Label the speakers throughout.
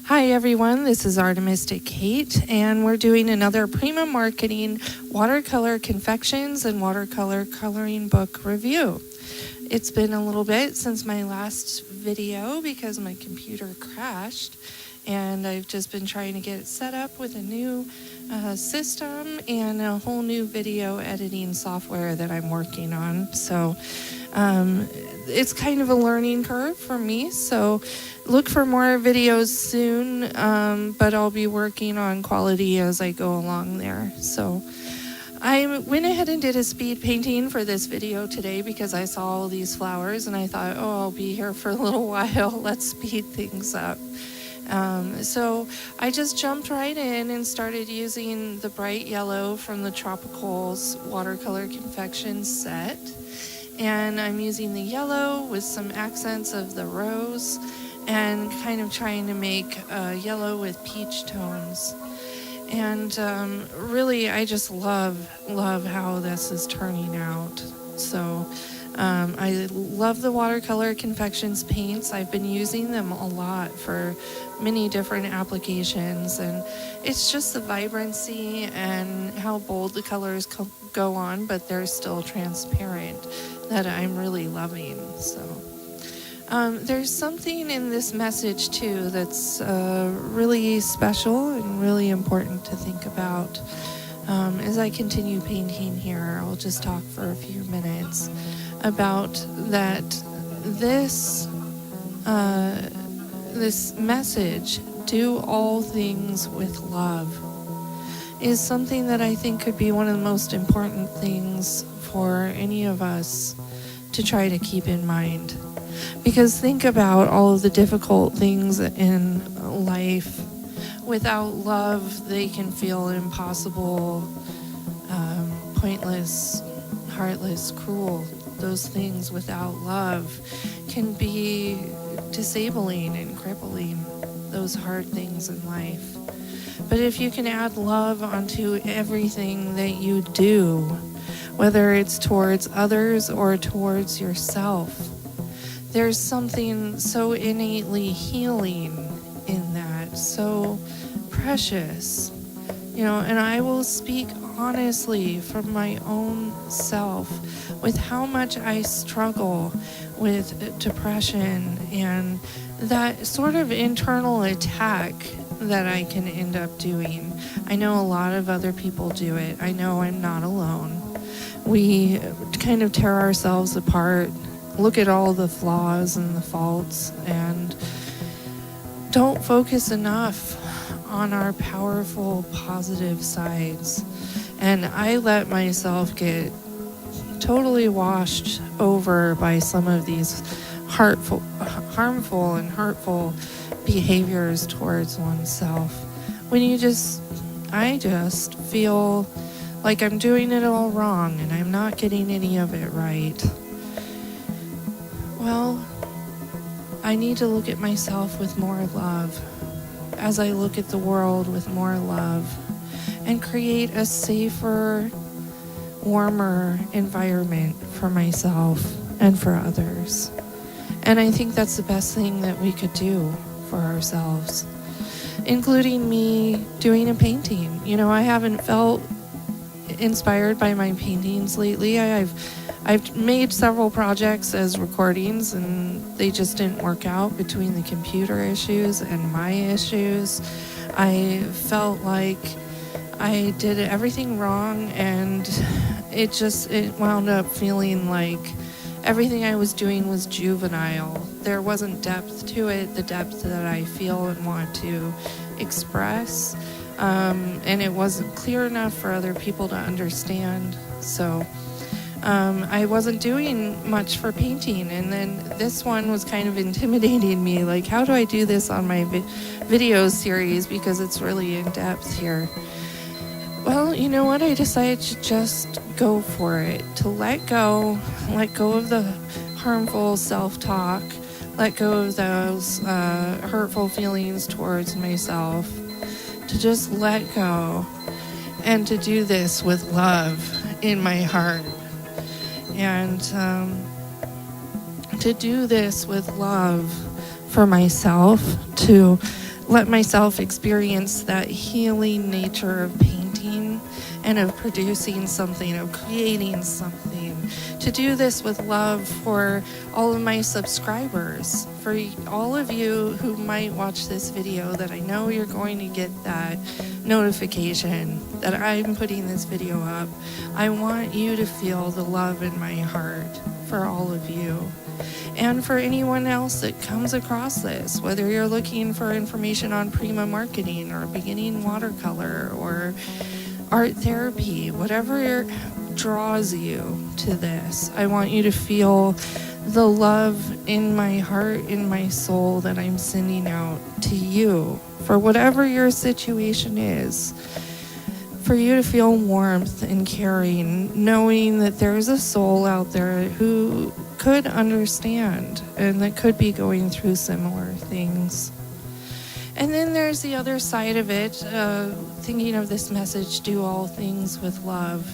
Speaker 1: Hi everyone, this is Artemistic Kate, and we're doing another Prima Marketing Watercolor Confections and Watercolor Coloring Book review. It's been a little bit since my last video because my computer crashed, and I've just been trying to get it set up with a new system and a whole new video editing software that I'm working on. So it's kind of a learning curve for me, so look for more videos soon, but I'll be working on quality as I go along there. So I went ahead and did a speed painting for this video today because I saw all these flowers and I thought, oh, I'll be here for a little while. Let's speed things up. So I just jumped right in and started using the bright yellow from the Tropicals Watercolor Confections set. And I'm using the yellow with some accents of the rose and kind of trying to make yellow with peach tones. And really, I just love how this is turning out. So I love the Watercolor Confections paints. I've been using them a lot for many different applications, and it's just the vibrancy and how bold the colors go on, but they're still transparent, that I'm really loving. So there's something in this message too that's really special and really important to think about. As I continue painting here, I'll just talk for a few minutes about that this message, do all things with love, is something that I think could be one of the most important things for any of us to try to keep in mind. Because think about all of the difficult things in life. Without love, they can feel impossible, pointless, heartless, cruel. Those things without love can be disabling and crippling, those hard things in life. But if you can add love onto everything that you do, whether it's towards others or towards yourself, there's something so innately healing in that, so precious. And I will speak honestly from my own self with how much I struggle with depression and that sort of internal attack that I can end up doing. I know a lot of other people do it. I know I'm not alone. We kind of tear ourselves apart, look at all the flaws and the faults, and don't focus enough on our powerful, positive sides. And I let myself get totally washed over by some of these harmful and hurtful behaviors towards oneself. When I just feel like I'm doing it all wrong and I'm not getting any of it right. Well, I need to look at myself with more love as I look at the world with more love and create a safer, warmer environment for myself and for others. And I think that's the best thing that we could do for ourselves, including me doing a painting. I haven't felt inspired by my paintings lately. I've made several projects as recordings, and they just didn't work out between the computer issues and my issues. I felt like I did everything wrong, and it wound up feeling like everything I was doing was juvenile. There wasn't depth to it, the depth that I feel and want to express, and it wasn't clear enough for other people to understand. So I wasn't doing much for painting, and then this one was kind of intimidating me, like, how do I do this on my video series, because it's really in depth here. Well, you know what? I decided to just go for it, to let go of the harmful self-talk, let go of those hurtful feelings towards myself, to just let go and to do this with love in my heart. And to do this with love for myself, to let myself experience that healing nature of painting and of producing something, of creating something. To do this with love for all of my subscribers, for all of you who might watch this video, that I know you're going to get that notification that I'm putting this video up. I want you to feel the love in my heart for all of you. And for anyone else that comes across this, whether you're looking for information on Prima marketing or beginning watercolor or art therapy, whatever draws you to this, I want you to feel the love in my heart, in my soul, that I'm sending out to you for whatever your situation is. For you to feel warmth and caring, knowing that there's a soul out there who could understand and that could be going through similar things. And then there's the other side of it, thinking of this message, do all things with love.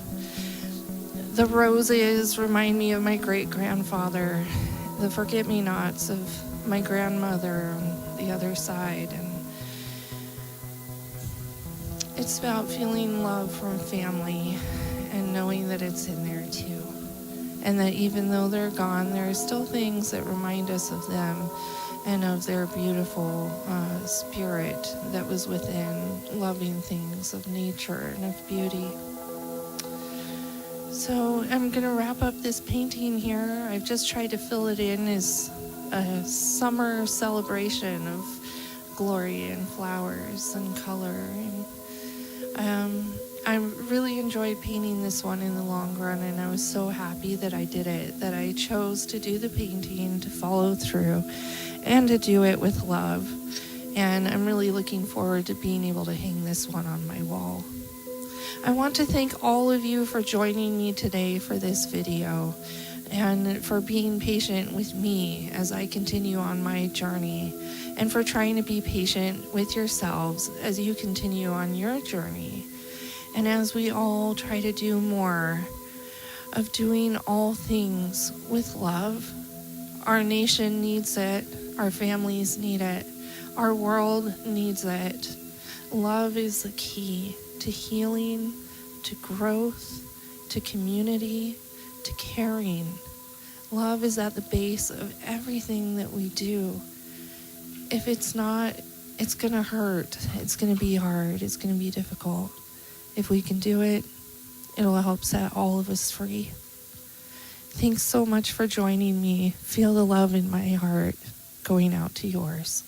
Speaker 1: The roses remind me of my great-grandfather, the forget-me-nots of my grandmother on the other side. And it's about feeling love from family and knowing that it's in there too. And that even though they're gone, there are still things that remind us of them and of their beautiful spirit that was within, loving things of nature and of beauty. So I'm going to wrap up this painting here. I've just tried to fill it in as a summer celebration of glory and flowers and color. And I really enjoyed painting this one in the long run, and I was so happy that I did it, that I chose to do the painting, to follow through, and to do it with love. And I'm really looking forward to being able to hang this one on my wall. I want to thank all of you for joining me today for this video and for being patient with me as I continue on my journey, and for trying to be patient with yourselves as you continue on your journey. And as we all try to do more of doing all things with love, our nation needs it, our families need it, our world needs it. Love is the key to healing, to growth, to community, to caring. Love is at the base of everything that we do. If it's not, it's going to hurt. It's going to be hard. It's going to be difficult. If we can do it, it'll help set all of us free. Thanks so much for joining me. Feel the love in my heart going out to yours.